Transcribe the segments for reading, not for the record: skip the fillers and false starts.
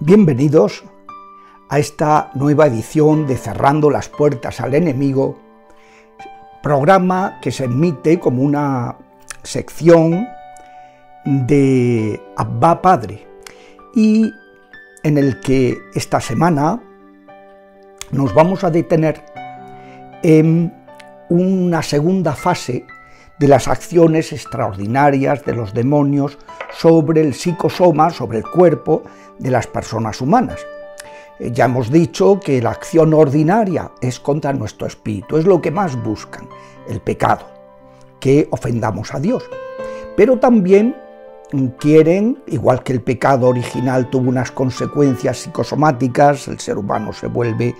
Bienvenidos a esta nueva edición de Cerrando las Puertas al Enemigo, programa que se emite como una sección de Abba Padre y en el que esta semana nos vamos a detener en una segunda fase de las acciones extraordinarias de los demonios sobre el psicosoma, sobre el cuerpo de las personas humanas. Ya hemos dicho que la acción ordinaria es contra nuestro espíritu, es lo que más buscan, el pecado, que ofendamos a Dios. Pero también quieren, igual que el pecado original tuvo unas consecuencias psicosomáticas, el ser humano se vuelve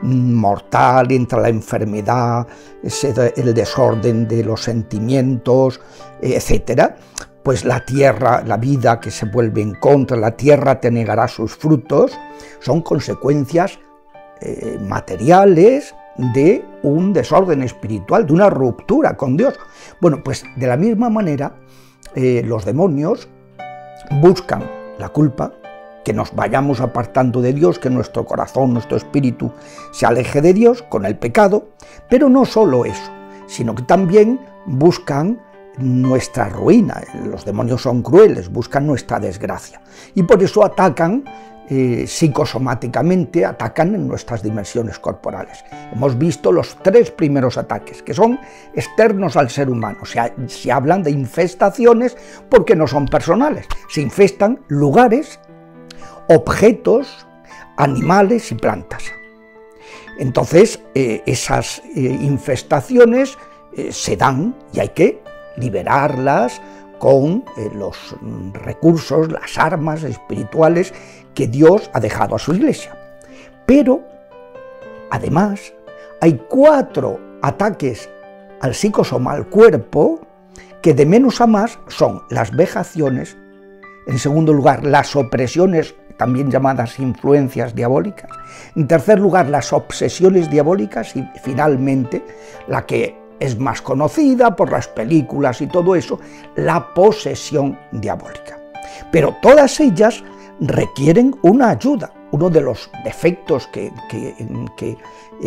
mortal, entra la enfermedad, el desorden de los sentimientos, etc., pues la tierra, la vida que se vuelve en contra, la tierra te negará sus frutos, son consecuencias materiales de un desorden espiritual, de una ruptura con Dios. Bueno, pues de la misma manera los demonios buscan la culpa, que nos vayamos apartando de Dios, que nuestro corazón, nuestro espíritu se aleje de Dios con el pecado, pero no solo eso, sino que también buscan nuestra ruina. Los demonios son crueles, buscan nuestra desgracia y por eso atacan psicosomáticamente, atacan en nuestras dimensiones corporales. Hemos visto los tres primeros ataques, que son externos al ser humano. Se hablan de infestaciones porque no son personales, se infestan lugares, objetos, animales y plantas. Entonces, esas infestaciones se dan y hay que liberarlas con los recursos, las armas espirituales que Dios ha dejado a su iglesia. Pero, además, hay 4 ataques al psicosoma, al cuerpo, que de menos a más son las vejaciones, en segundo lugar, las opresiones, también llamadas influencias diabólicas, en tercer lugar, las obsesiones diabólicas y finalmente, la que es más conocida por las películas y todo eso, la posesión diabólica. Pero todas ellas requieren una ayuda. Uno de los defectos que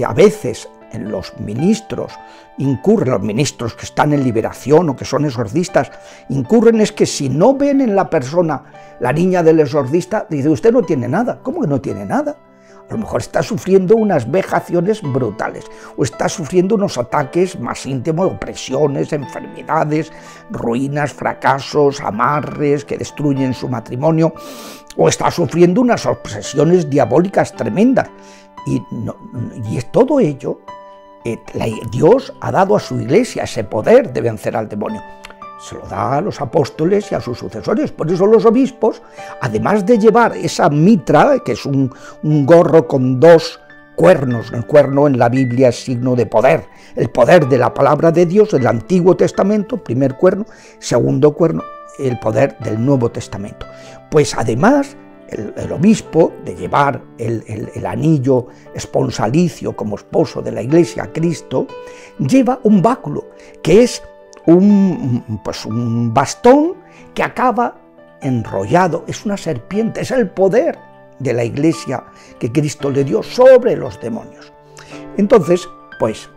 a veces en los ministros incurren, los ministros que están en liberación o que son exorcistas, incurren es que si no ven en la persona la niña del exorcista, dice, usted no tiene nada. ¿Cómo que no tiene nada? A lo mejor está sufriendo unas vejaciones brutales, o está sufriendo unos ataques más íntimos, opresiones, enfermedades, ruinas, fracasos, amarres que destruyen su matrimonio, o está sufriendo unas obsesiones diabólicas tremendas. Y todo ello, Dios ha dado a su iglesia ese poder de vencer al demonio. Se lo da a los apóstoles y a sus sucesores. Por eso los obispos, además de llevar esa mitra, que es un gorro con 2 cuernos, el cuerno en la Biblia es signo de poder, el poder de la palabra de Dios, del Antiguo Testamento, primer cuerno, segundo cuerno, el poder del Nuevo Testamento. Pues además, el obispo, de llevar el anillo esponsalicio como esposo de la Iglesia a Cristo, lleva un báculo, que es un bastón que acaba enrollado, es una serpiente, es el poder de la Iglesia que Cristo le dio sobre los demonios. Entonces, pues,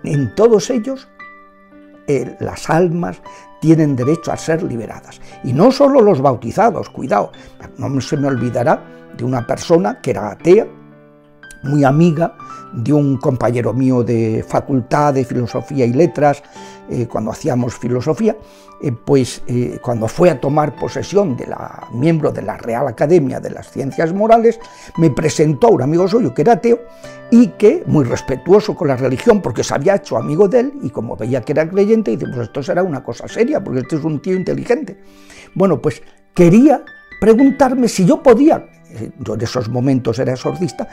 en todos ellos, las almas tienen derecho a ser liberadas. Y no solo los bautizados, cuidado, no se me olvidará de una persona que era atea, muy amiga de un compañero mío de facultad de filosofía y letras, cuando hacíamos filosofía, cuando fue a tomar posesión de miembro de la Real Academia de las Ciencias Morales, me presentó a un amigo suyo que era ateo y que, muy respetuoso con la religión, porque se había hecho amigo de él, y como veía que era creyente, dice, pues esto será una cosa seria, porque este es un tío inteligente. Bueno, pues quería preguntarme si yo podía, yo en esos momentos era exorcista,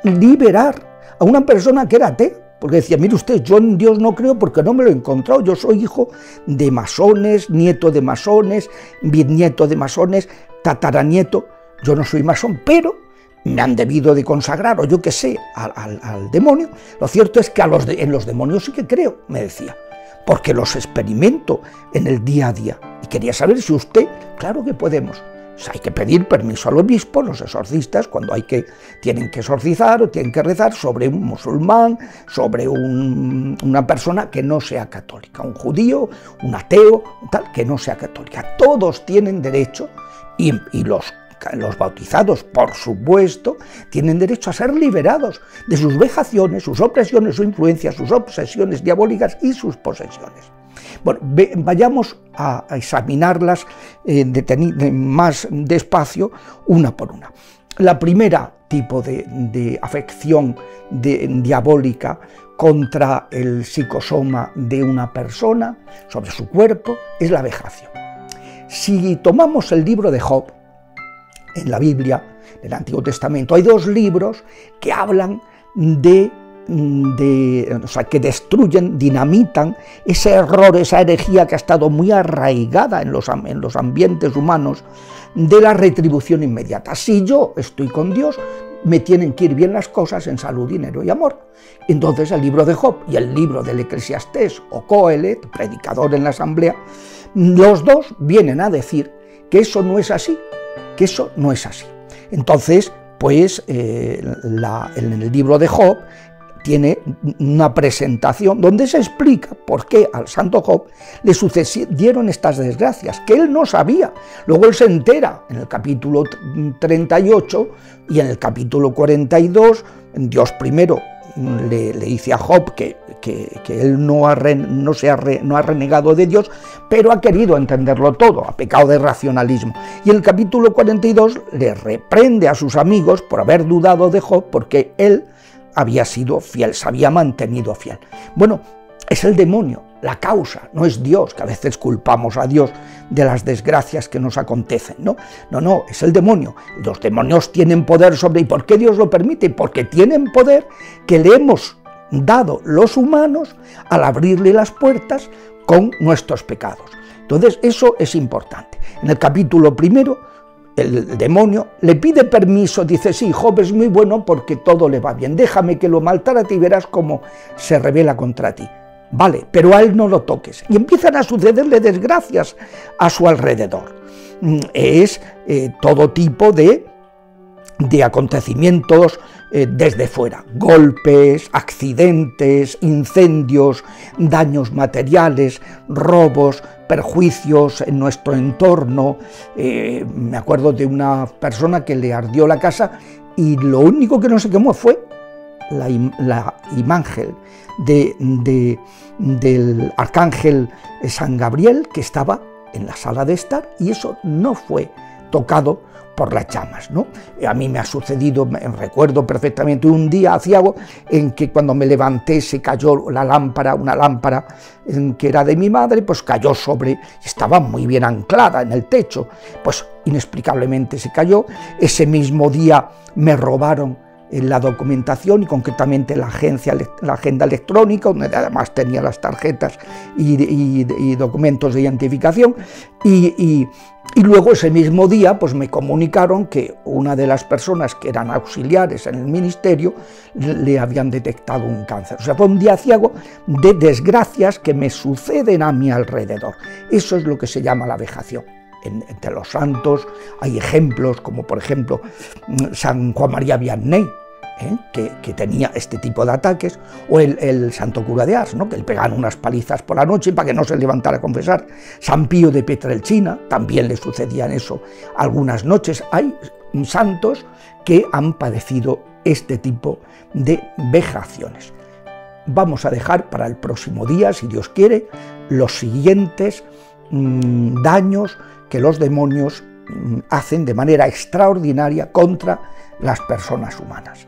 liberar a una persona que era atea, porque decía, mire usted, yo en Dios no creo porque no me lo he encontrado, yo soy hijo de masones, nieto de masones, bisnieto de masones, tataranieto, yo no soy masón, pero me han debido de consagrar, o yo qué sé, al demonio. Lo cierto es que en los demonios sí que creo, me decía, porque los experimento en el día a día, y quería saber si usted, claro que podemos, hay que pedir permiso al obispo, los exorcistas, cuando tienen que exorcizar o tienen que rezar sobre un musulmán, sobre una persona que no sea católica, un judío, un ateo, tal, que no sea católica. Todos tienen derecho, y los bautizados, por supuesto, tienen derecho a ser liberados de sus vejaciones, sus opresiones, sus influencias, sus obsesiones diabólicas y sus posesiones. Bueno, vayamos a examinarlas más despacio, una por una. La primera tipo de afección diabólica contra el psicosoma de una persona, sobre su cuerpo, es la vejación. Si tomamos el libro de Job, en la Biblia, en el Antiguo Testamento, hay dos libros que hablan que destruyen, dinamitan ese error, esa herejía que ha estado muy arraigada en los ambientes humanos de la retribución inmediata. Si yo estoy con Dios, me tienen que ir bien las cosas en salud, dinero y amor. Entonces el libro de Job y el libro del Eclesiastés o Coelet, predicador en la asamblea, los dos vienen a decir que eso no es así, que eso no es así. Entonces, pues en el libro de Job tiene una presentación donde se explica por qué al santo Job le sucedieron estas desgracias, que él no sabía. Luego él se entera en el capítulo 38 y en el capítulo 42, Dios primero le dice a Job que él no ha renegado de Dios, pero ha querido entenderlo todo, ha pecado de racionalismo. Y en el capítulo 42 le reprende a sus amigos por haber dudado de Job, porque él había sido fiel, se había mantenido fiel. Bueno, es el demonio, la causa, no es Dios, que a veces culpamos a Dios de las desgracias que nos acontecen, ¿no? No, es el demonio. Los demonios tienen poder sobre... ¿Y por qué Dios lo permite? Porque tienen poder que le hemos dado los humanos al abrirle las puertas con nuestros pecados. Entonces, eso es importante. En el capítulo primero, el demonio le pide permiso, dice, sí, Job es muy bueno porque todo le va bien, déjame que lo maltrate y verás cómo se revela contra ti. Vale, pero a él no lo toques. Y empiezan a sucederle desgracias a su alrededor. Es todo tipo de acontecimientos desde fuera, golpes, accidentes, incendios, daños materiales, robos, perjuicios en nuestro entorno. Me acuerdo de una persona que le ardió la casa y lo único que no se quemó fue la imagen del arcángel San Gabriel, que estaba en la sala de estar, y eso no fue tocado por las llamas, ¿no? A mí me ha sucedido, recuerdo perfectamente un día aciago en que cuando me levanté se cayó una lámpara que era de mi madre, pues cayó estaba muy bien anclada en el techo, pues inexplicablemente se cayó. Ese mismo día me robaron la documentación y concretamente la agenda electrónica, donde además tenía las tarjetas y documentos de identificación, y luego ese mismo día pues me comunicaron que una de las personas que eran auxiliares en el ministerio le habían detectado un cáncer. O sea, fue un día ciego de desgracias que me suceden a mi alrededor. Eso es lo que se llama la vejación. Entre los santos hay ejemplos como por ejemplo San Juan María Vianney, que tenía este tipo de ataques, o el santo cura de Ars, ¿no? Que le pegaban unas palizas por la noche para que no se levantara a confesar. San Pío de Pietrelcina también le sucedían eso algunas noches. Hay santos que han padecido este tipo de vejaciones. Vamos a dejar para el próximo día, si Dios quiere, los siguientes daños que los demonios hacen de manera extraordinaria contra las personas humanas.